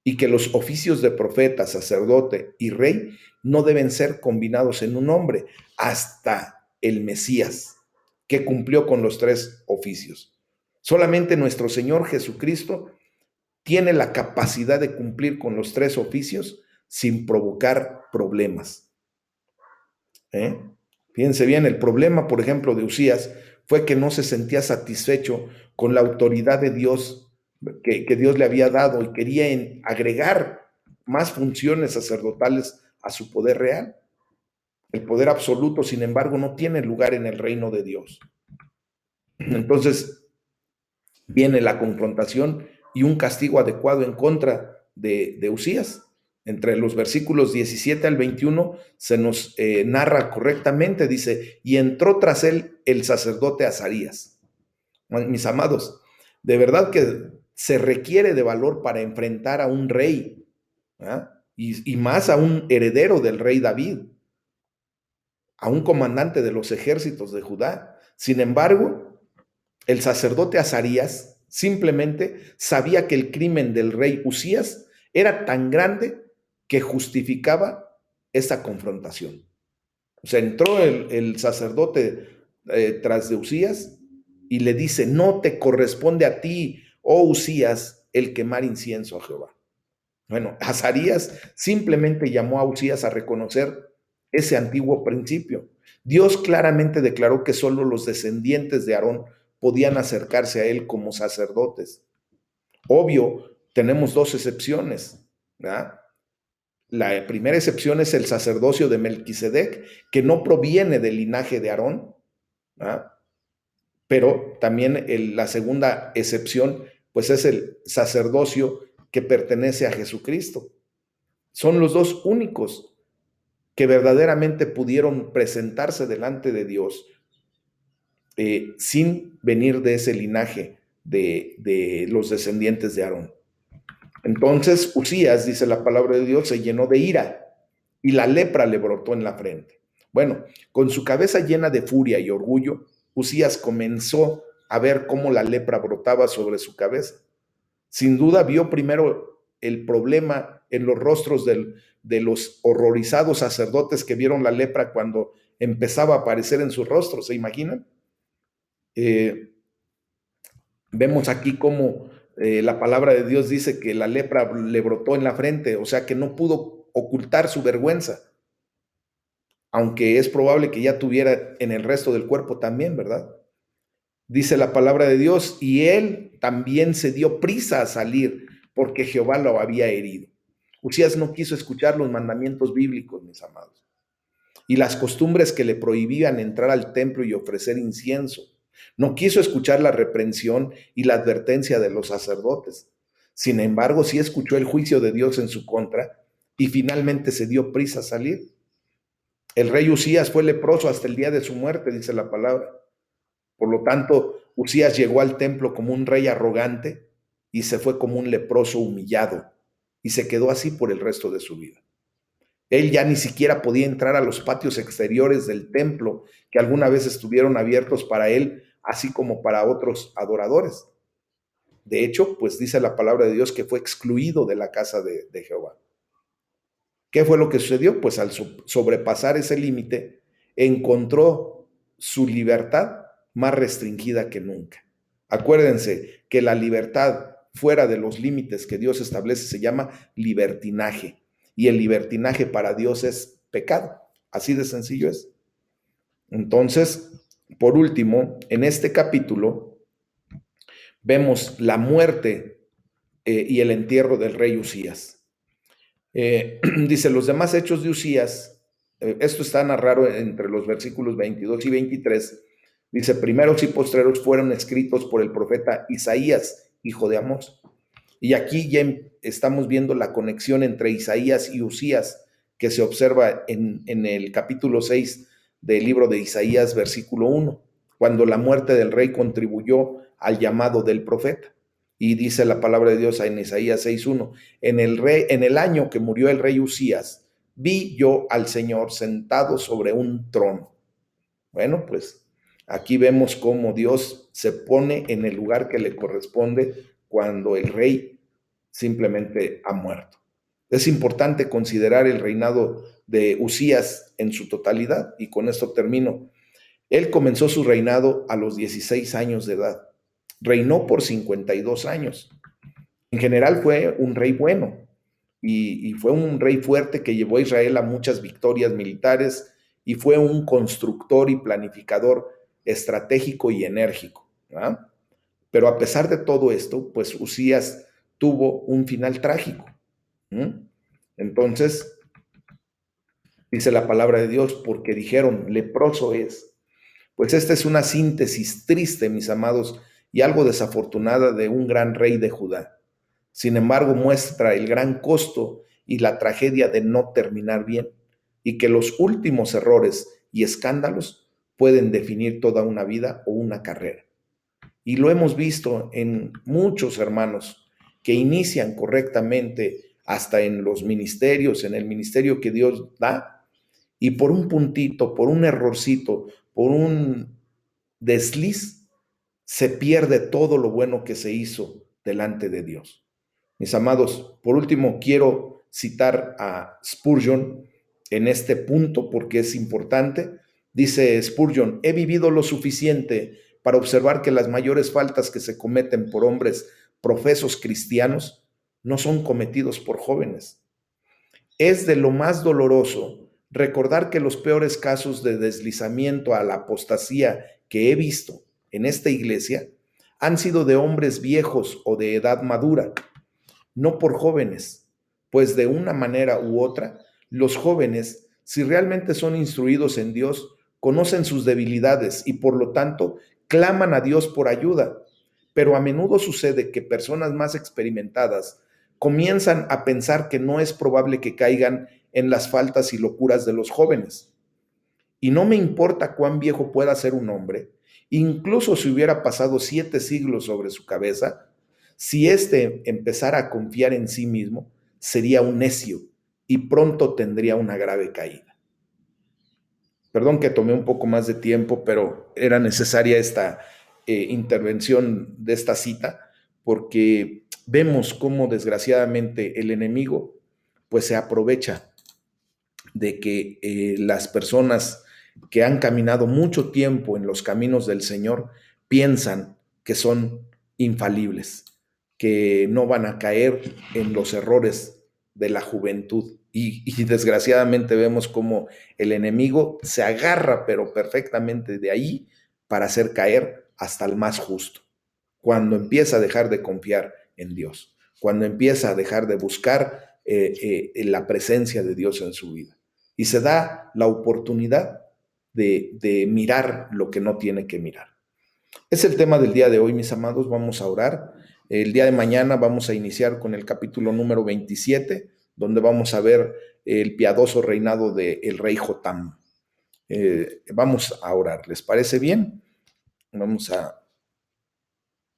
y que los oficios de profeta, sacerdote y rey no deben ser combinados en un hombre hasta el Mesías, que cumplió con los tres oficios. Solamente nuestro Señor Jesucristo tiene la capacidad de cumplir con los tres oficios sin provocar problemas. Fíjense bien, el problema, por ejemplo, de Usías fue que no se sentía satisfecho con la autoridad de Dios que Dios le había dado y quería agregar más funciones sacerdotales a su poder real. El poder absoluto, sin embargo, no tiene lugar en el reino de Dios. Entonces viene la confrontación y un castigo adecuado en contra de Usías. Entre los versículos 17 al 21 se nos narra correctamente, dice, y entró tras él el sacerdote Azarías. Mis amados, de verdad que se requiere de valor para enfrentar a un rey, ¿eh? y más a un heredero del rey David, a un comandante de los ejércitos de Judá. Sin embargo, el sacerdote Azarías simplemente sabía que el crimen del rey Usías era tan grande que justificaba esa confrontación. O sea, entró el sacerdote tras de Usías y le dice, no te corresponde a ti, oh Usías, el quemar incienso a Jehová. Bueno, Azarías simplemente llamó a Usías a reconocer ese antiguo principio. Dios claramente declaró que solo los descendientes de Aarón podían acercarse a él como sacerdotes. Obvio, tenemos dos excepciones, ¿verdad? La primera excepción es el sacerdocio de Melquisedec, que no proviene del linaje de Aarón, ¿verdad? Pero también la segunda excepción, pues es el sacerdocio que pertenece a Jesucristo. Son los dos únicos que verdaderamente pudieron presentarse delante de Dios sin venir de ese linaje de los descendientes de Aarón. Entonces Usías, dice la palabra de Dios, se llenó de ira y la lepra le brotó en la frente. Bueno, con su cabeza llena de furia y orgullo, Usías comenzó a ver cómo la lepra brotaba sobre su cabeza. Sin duda vio primero el problema en los rostros de los horrorizados sacerdotes que vieron la lepra cuando empezaba a aparecer en sus rostros, ¿se imaginan? Vemos aquí cómo la palabra de Dios dice que la lepra le brotó en la frente, o sea que no pudo ocultar su vergüenza, aunque es probable que ya tuviera en el resto del cuerpo también, ¿verdad? Dice la palabra de Dios, y él también se dio prisa a salir porque Jehová lo había herido. Usías no quiso escuchar los mandamientos bíblicos, mis amados, y las costumbres que le prohibían entrar al templo y ofrecer incienso. No quiso escuchar la reprensión y la advertencia de los sacerdotes. Sin embargo, sí escuchó el juicio de Dios en su contra y finalmente se dio prisa a salir. El rey Usías fue leproso hasta el día de su muerte, dice la palabra. Por lo tanto, Usías llegó al templo como un rey arrogante y se fue como un leproso humillado y se quedó así por el resto de su vida. Él ya ni siquiera podía entrar a los patios exteriores del templo que alguna vez estuvieron abiertos para él, así como para otros adoradores. De hecho, pues dice la palabra de Dios que fue excluido de la casa de Jehová. ¿Qué fue lo que sucedió? Pues al sobrepasar ese límite, encontró su libertad más restringida que nunca. Acuérdense que la libertad fuera de los límites que Dios establece se llama libertinaje. Y el libertinaje para Dios es pecado. Así de sencillo es. Entonces, por último, en este capítulo vemos la muerte y el entierro del rey Usías. Dice, los demás hechos de Usías, esto está narrado entre los versículos 22 y 23, dice, primeros y postreros fueron escritos por el profeta Isaías, hijo de Amós. Y aquí ya estamos viendo la conexión entre Isaías y Usías, que se observa en el capítulo 6 del libro de Isaías, versículo 1, cuando la muerte del rey contribuyó al llamado del profeta. Y dice la palabra de Dios en Isaías 6:1, en el año que murió el rey Usías, vi yo al Señor sentado sobre un trono. Bueno, pues aquí vemos cómo Dios se pone en el lugar que le corresponde cuando el rey simplemente ha muerto. Es importante considerar el reinado de Usías en su totalidad, y con esto termino. Él comenzó su reinado a los 16 años de edad. Reinó por 52 años. En general fue un rey bueno y fue un rey fuerte que llevó a Israel a muchas victorias militares y fue un constructor y planificador estratégico y enérgico, ¿verdad? Pero a pesar de todo esto, pues Usías tuvo un final trágico. Entonces, dice la palabra de Dios, porque dijeron, leproso es. Pues esta es una síntesis triste, mis amados, y algo desafortunada de un gran rey de Judá. Sin embargo, muestra el gran costo y la tragedia de no terminar bien, y que los últimos errores y escándalos pueden definir toda una vida o una carrera. Y lo hemos visto en muchos hermanos que inician correctamente hasta en los ministerios, en el ministerio que Dios da, y por un puntito, por un errorcito, por un desliz, se pierde todo lo bueno que se hizo delante de Dios. Mis amados, por último, quiero citar a Spurgeon en este punto porque es importante. Dice Spurgeon, he vivido lo suficiente para observar que las mayores faltas que se cometen por hombres profesos cristianos no son cometidos por jóvenes. Es de lo más doloroso recordar que los peores casos de deslizamiento a la apostasía que he visto en esta iglesia han sido de hombres viejos o de edad madura, no por jóvenes, pues de una manera u otra, los jóvenes, si realmente son instruidos en Dios, conocen sus debilidades y por lo tanto claman a Dios por ayuda. Pero a menudo sucede que personas más experimentadas comienzan a pensar que no es probable que caigan en las faltas y locuras de los jóvenes. Y no me importa cuán viejo pueda ser un hombre, incluso si hubiera pasado 7 siglos sobre su cabeza, si éste empezara a confiar en sí mismo, sería un necio y pronto tendría una grave caída. Perdón que tomé un poco más de tiempo, pero era necesaria esta intervención de esta cita, porque vemos cómo desgraciadamente el enemigo pues se aprovecha de que las personas que han caminado mucho tiempo en los caminos del Señor piensan que son infalibles, que no van a caer en los errores de la juventud. Y desgraciadamente vemos cómo el enemigo se agarra, pero perfectamente de ahí, para hacer caer hasta el más justo. Cuando empieza a dejar de confiar en Dios, cuando empieza a dejar de buscar la presencia de Dios en su vida. Y se da la oportunidad de mirar lo que no tiene que mirar. Es el tema del día de hoy, mis amados. Vamos a orar. El día de mañana vamos a iniciar con el capítulo número 27, donde vamos a ver el piadoso reinado del rey Jotam. Vamos a orar. ¿Les parece bien? Vamos a